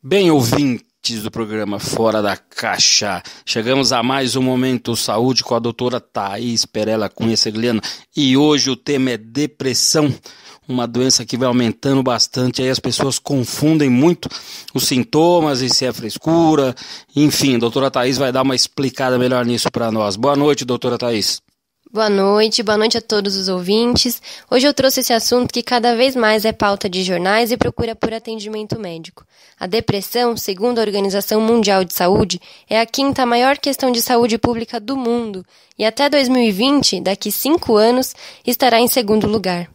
Bem, ouvintes do programa Fora da Caixa, chegamos a mais um Momento Saúde com a doutora Thaís Perella Cunha Segliano e hoje o tema é depressão, uma doença que vai aumentando bastante, aí as pessoas confundem muito os sintomas e se é frescura, enfim, a doutora Thaís vai dar uma explicada melhor nisso para nós. Boa noite, doutora Thaís. Boa noite a todos os ouvintes. Hoje eu trouxe esse assunto que cada vez mais é pauta de jornais e procura por atendimento médico. A depressão, segundo a Organização Mundial de Saúde, é a quinta maior questão de saúde pública do mundo e até 2020, daqui 5 anos, estará em segundo lugar.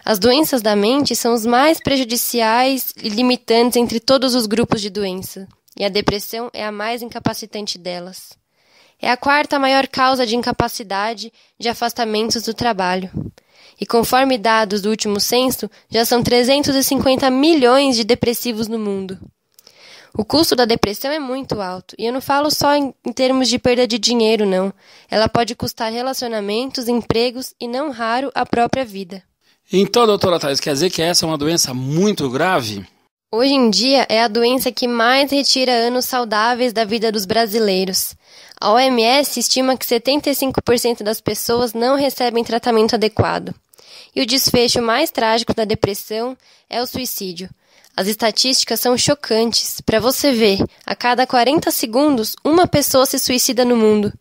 As doenças da mente são os mais prejudiciais e limitantes entre todos os grupos de doença, e a depressão é a mais incapacitante delas. É a quarta maior causa de incapacidade de afastamentos do trabalho. E conforme dados do último censo, já são 350 milhões de depressivos no mundo. O custo da depressão é muito alto, e eu não falo só em termos de perda de dinheiro, não. Ela pode custar relacionamentos, empregos e, não raro, a própria vida. Então, doutora Thaís, quer dizer que essa é uma doença muito grave? Hoje em dia, é a doença que mais retira anos saudáveis da vida dos brasileiros. A OMS estima que 75% das pessoas não recebem tratamento adequado. E o desfecho mais trágico da depressão é o suicídio. As estatísticas são chocantes. Para você ver, a cada 40 segundos, uma pessoa se suicida no mundo.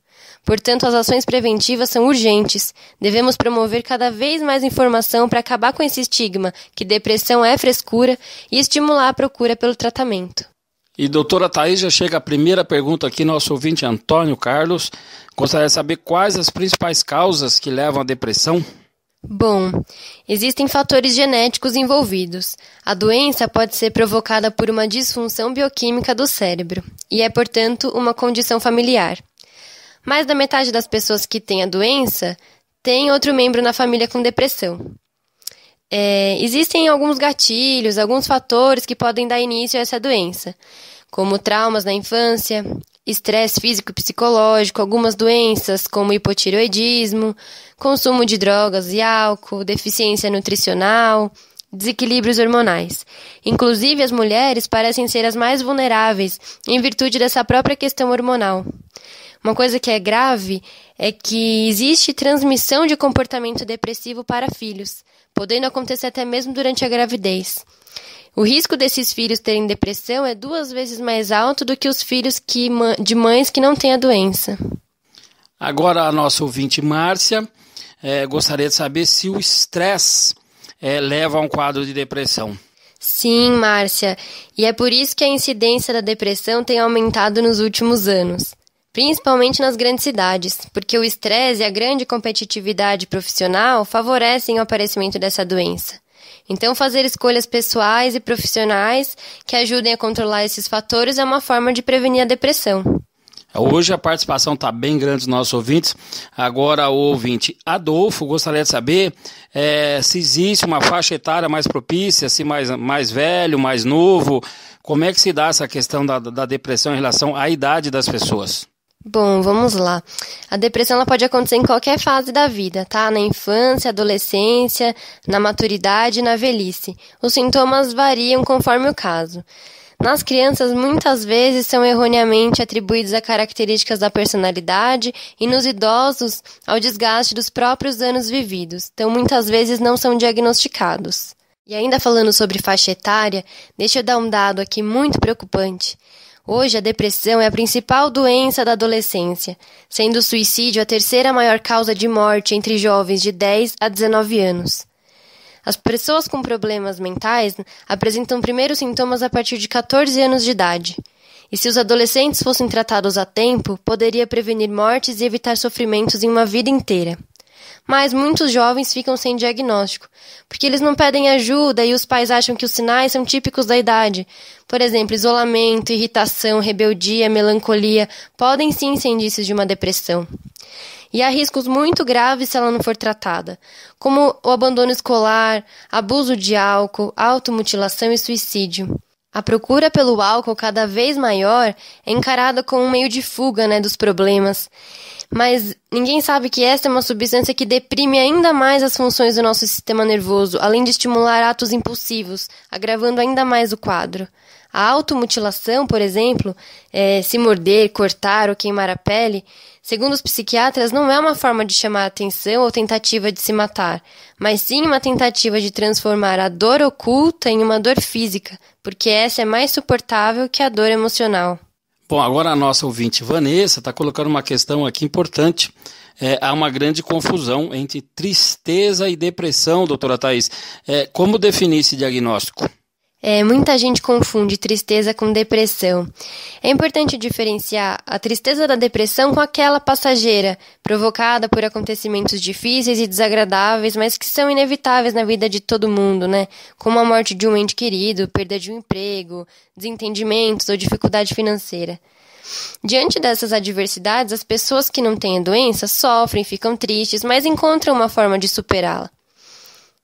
Portanto, as ações preventivas são urgentes. Devemos promover cada vez mais informação para acabar com esse estigma que depressão é frescura e estimular a procura pelo tratamento. E doutora Thaís, já chega a primeira pergunta aqui, nosso ouvinte Antônio Carlos. Gostaria de saber quais as principais causas que levam à depressão? Bom, existem fatores genéticos envolvidos. A doença pode ser provocada por uma disfunção bioquímica do cérebro e é, portanto, uma condição familiar. Mais da metade das pessoas que têm a doença tem outro membro na família com depressão. Existem alguns gatilhos, alguns fatores que podem dar início a essa doença, como traumas na infância, estresse físico e psicológico, algumas doenças como hipotireoidismo, consumo de drogas e álcool, deficiência nutricional, desequilíbrios hormonais. Inclusive, as mulheres parecem ser as mais vulneráveis em virtude dessa própria questão hormonal. Uma coisa que é grave é que existe transmissão de comportamento depressivo para filhos, podendo acontecer até mesmo durante a gravidez. O risco desses filhos terem depressão é 2 vezes mais alto do que os filhos de mães que não têm a doença. Agora, a nossa ouvinte Márcia gostaria de saber se o estresse leva a um quadro de depressão. Sim, Márcia, e é por isso que a incidência da depressão tem aumentado nos últimos anos. Principalmente nas grandes cidades, porque o estresse e a grande competitividade profissional favorecem o aparecimento dessa doença. Então, fazer escolhas pessoais e profissionais que ajudem a controlar esses fatores é uma forma de prevenir a depressão. Hoje a participação está bem grande dos nossos ouvintes. Agora o ouvinte Adolfo gostaria de saber se existe uma faixa etária mais propícia, se mais velho, mais novo. Como é que se dá essa questão da depressão em relação à idade das pessoas? Bom, vamos lá. A depressão ela pode acontecer em qualquer fase da vida, tá? Na infância, adolescência, na maturidade e na velhice. Os sintomas variam conforme o caso. Nas crianças, muitas vezes são erroneamente atribuídos a características da personalidade e nos idosos ao desgaste dos próprios anos vividos. Então, muitas vezes não são diagnosticados. E ainda falando sobre faixa etária, deixa eu dar um dado aqui muito preocupante. Hoje, a depressão é a principal doença da adolescência, sendo o suicídio a terceira maior causa de morte entre jovens de 10 a 19 anos. As pessoas com problemas mentais apresentam primeiros sintomas a partir de 14 anos de idade. E se os adolescentes fossem tratados a tempo, poderia prevenir mortes e evitar sofrimentos em uma vida inteira. Mas muitos jovens ficam sem diagnóstico, porque eles não pedem ajuda e os pais acham que os sinais são típicos da idade. Por exemplo, isolamento, irritação, rebeldia, melancolia podem sim ser indícios de uma depressão. E há riscos muito graves se ela não for tratada, como o abandono escolar, abuso de álcool, automutilação e suicídio. A procura pelo álcool cada vez maior é encarada como um meio de fuga, dos problemas. Mas ninguém sabe que essa é uma substância que deprime ainda mais as funções do nosso sistema nervoso, além de estimular atos impulsivos, agravando ainda mais o quadro. A automutilação, por exemplo, se morder, cortar ou queimar a pele, segundo os psiquiatras, não é uma forma de chamar a atenção ou tentativa de se matar, mas sim uma tentativa de transformar a dor oculta em uma dor física, porque essa é mais suportável que a dor emocional. Bom, agora a nossa ouvinte Vanessa está colocando uma questão aqui importante. Há uma grande confusão entre tristeza e depressão, doutora Thaís. Como definir esse diagnóstico? Muita gente confunde tristeza com depressão. É importante diferenciar a tristeza da depressão com aquela passageira, provocada por acontecimentos difíceis e desagradáveis, mas que são inevitáveis na vida de todo mundo, né? Como a morte de um ente querido, perda de um emprego, desentendimentos ou dificuldade financeira. Diante dessas adversidades, as pessoas que não têm a doença sofrem, ficam tristes, mas encontram uma forma de superá-la.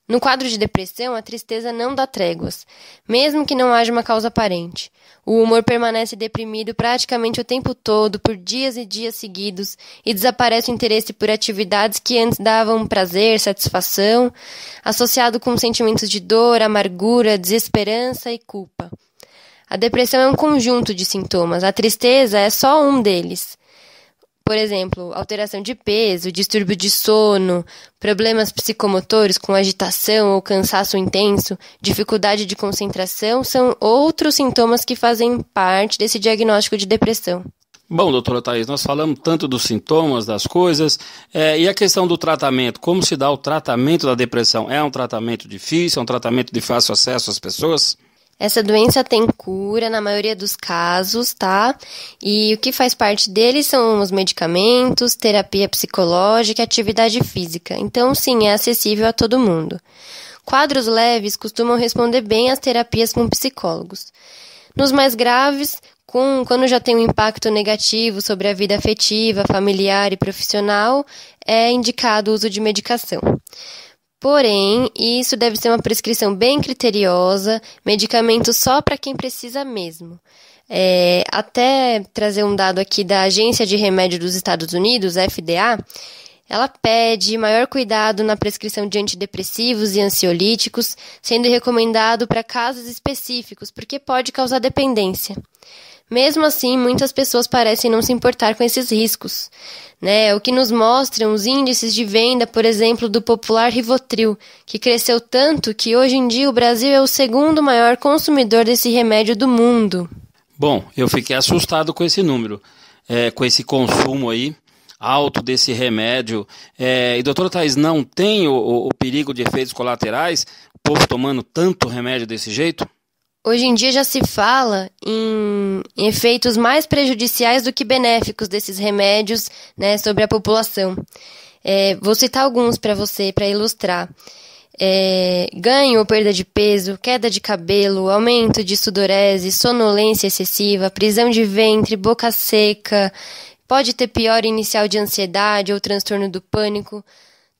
No quadro de depressão, a tristeza não dá tréguas, mesmo que não haja uma causa aparente. O humor permanece deprimido praticamente o tempo todo, por dias e dias seguidos, e desaparece o interesse por atividades que antes davam prazer, satisfação, associado com sentimentos de dor, amargura, desesperança e culpa. A depressão é um conjunto de sintomas, a tristeza é só um deles. Por exemplo, alteração de peso, distúrbio de sono, problemas psicomotores com agitação ou cansaço intenso, dificuldade de concentração são outros sintomas que fazem parte desse diagnóstico de depressão. Bom, doutora Thaís, nós falamos tanto dos sintomas, das coisas, e a questão do tratamento, como se dá o tratamento da depressão? É um tratamento difícil, é um tratamento de fácil acesso às pessoas? Essa doença tem cura na maioria dos casos, tá? E o que faz parte deles são os medicamentos, terapia psicológica e atividade física. Então, sim, é acessível a todo mundo. Quadros leves costumam responder bem às terapias com psicólogos. Nos mais graves, quando já tem um impacto negativo sobre a vida afetiva, familiar e profissional, é indicado o uso de medicação. Porém, isso deve ser uma prescrição bem criteriosa, medicamento só para quem precisa mesmo. Até trazer um dado aqui da Agência de Remédio dos Estados Unidos, FDA, ela pede maior cuidado na prescrição de antidepressivos e ansiolíticos, sendo recomendado para casos específicos, porque pode causar dependência. Mesmo assim, muitas pessoas parecem não se importar com esses riscos, né? O que nos mostram os índices de venda, por exemplo, do popular Rivotril, que cresceu tanto que hoje em dia o Brasil é o segundo maior consumidor desse remédio do mundo. Bom, eu fiquei assustado com esse número, com esse consumo aí alto desse remédio. E doutora Thaís, não tem o perigo de efeitos colaterais, o povo tomando tanto remédio desse jeito? Hoje em dia já se fala em efeitos mais prejudiciais do que benéficos desses remédios, né, sobre a população. Vou citar alguns para você, para ilustrar. Ganho ou perda de peso, queda de cabelo, aumento de sudorese, sonolência excessiva, prisão de ventre, boca seca, pode ter piora inicial de ansiedade ou transtorno do pânico.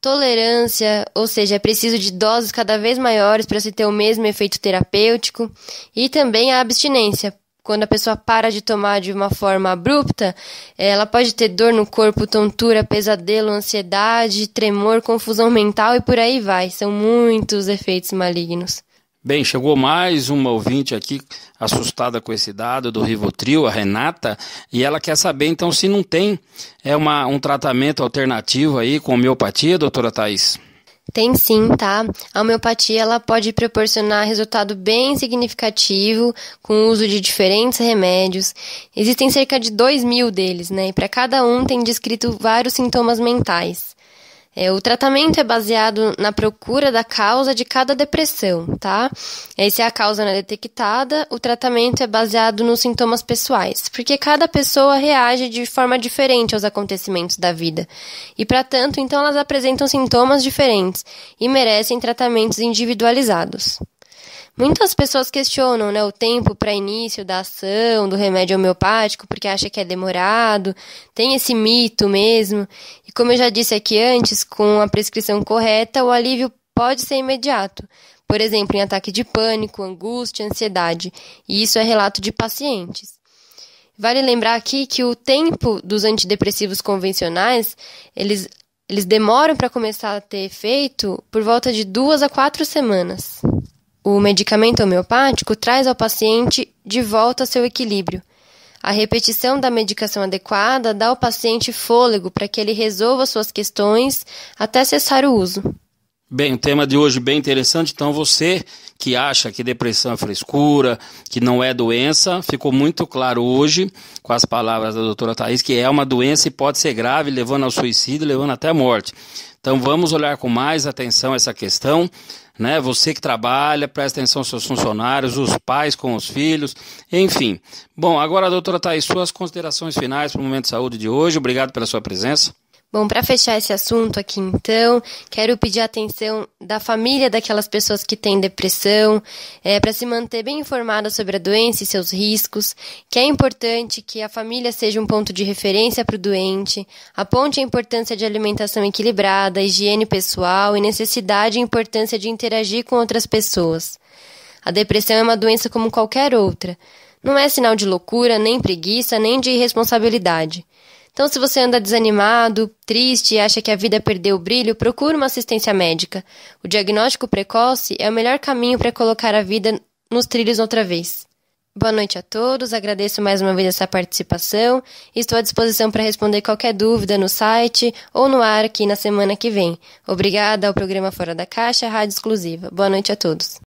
Tolerância, ou seja, é preciso de doses cada vez maiores para se ter o mesmo efeito terapêutico. E também a abstinência. Quando a pessoa para de tomar de uma forma abrupta, ela pode ter dor no corpo, tontura, pesadelo, ansiedade, tremor, confusão mental e por aí vai. São muitos efeitos malignos. Bem, chegou mais uma ouvinte aqui assustada com esse dado do Rivotril, a Renata, e ela quer saber então se não tem um tratamento alternativo aí com homeopatia, doutora Thaís? Tem sim, tá? A homeopatia ela pode proporcionar resultado bem significativo com o uso de diferentes remédios. Existem cerca de 2.000 deles, né? E para cada um tem descrito vários sintomas mentais. O tratamento é baseado na procura da causa de cada depressão, tá? E se a causa não é detectada, o tratamento é baseado nos sintomas pessoais, porque cada pessoa reage de forma diferente aos acontecimentos da vida. E, para tanto, então elas apresentam sintomas diferentes e merecem tratamentos individualizados. Muitas pessoas questionam, né, o tempo para início da ação do remédio homeopático, porque acham que é demorado, tem esse mito mesmo. E como eu já disse aqui antes, com a prescrição correta, o alívio pode ser imediato. Por exemplo, em ataque de pânico, angústia, ansiedade. E isso é relato de pacientes. Vale lembrar aqui que o tempo dos antidepressivos convencionais, eles demoram para começar a ter efeito por volta de 2 a 4 semanas. O medicamento homeopático traz ao paciente de volta seu equilíbrio. A repetição da medicação adequada dá ao paciente fôlego para que ele resolva suas questões até cessar o uso. Bem, o tema de hoje é bem interessante, então você que acha que depressão é frescura, que não é doença, ficou muito claro hoje com as palavras da doutora Thaís que é uma doença e pode ser grave, levando ao suicídio, levando até a morte. Então vamos olhar com mais atenção essa questão, né? Você que trabalha, presta atenção aos seus funcionários, os pais com os filhos, enfim. Bom, agora doutora Thaís, suas considerações finais para o Momento de Saúde de hoje, obrigado pela sua presença. Bom, para fechar esse assunto aqui então, quero pedir a atenção da família daquelas pessoas que têm depressão, para se manter bem informada sobre a doença e seus riscos, que é importante que a família seja um ponto de referência para o doente, aponte a importância de alimentação equilibrada, higiene pessoal e necessidade e importância de interagir com outras pessoas. A depressão é uma doença como qualquer outra. Não é sinal de loucura, nem preguiça, nem de irresponsabilidade. Então, se você anda desanimado, triste e acha que a vida perdeu o brilho, procure uma assistência médica. O diagnóstico precoce é o melhor caminho para colocar a vida nos trilhos outra vez. Boa noite a todos, agradeço mais uma vez essa participação e estou à disposição para responder qualquer dúvida no site ou no ar aqui na semana que vem. Obrigada ao programa Fora da Caixa, Rádio Exclusiva. Boa noite a todos.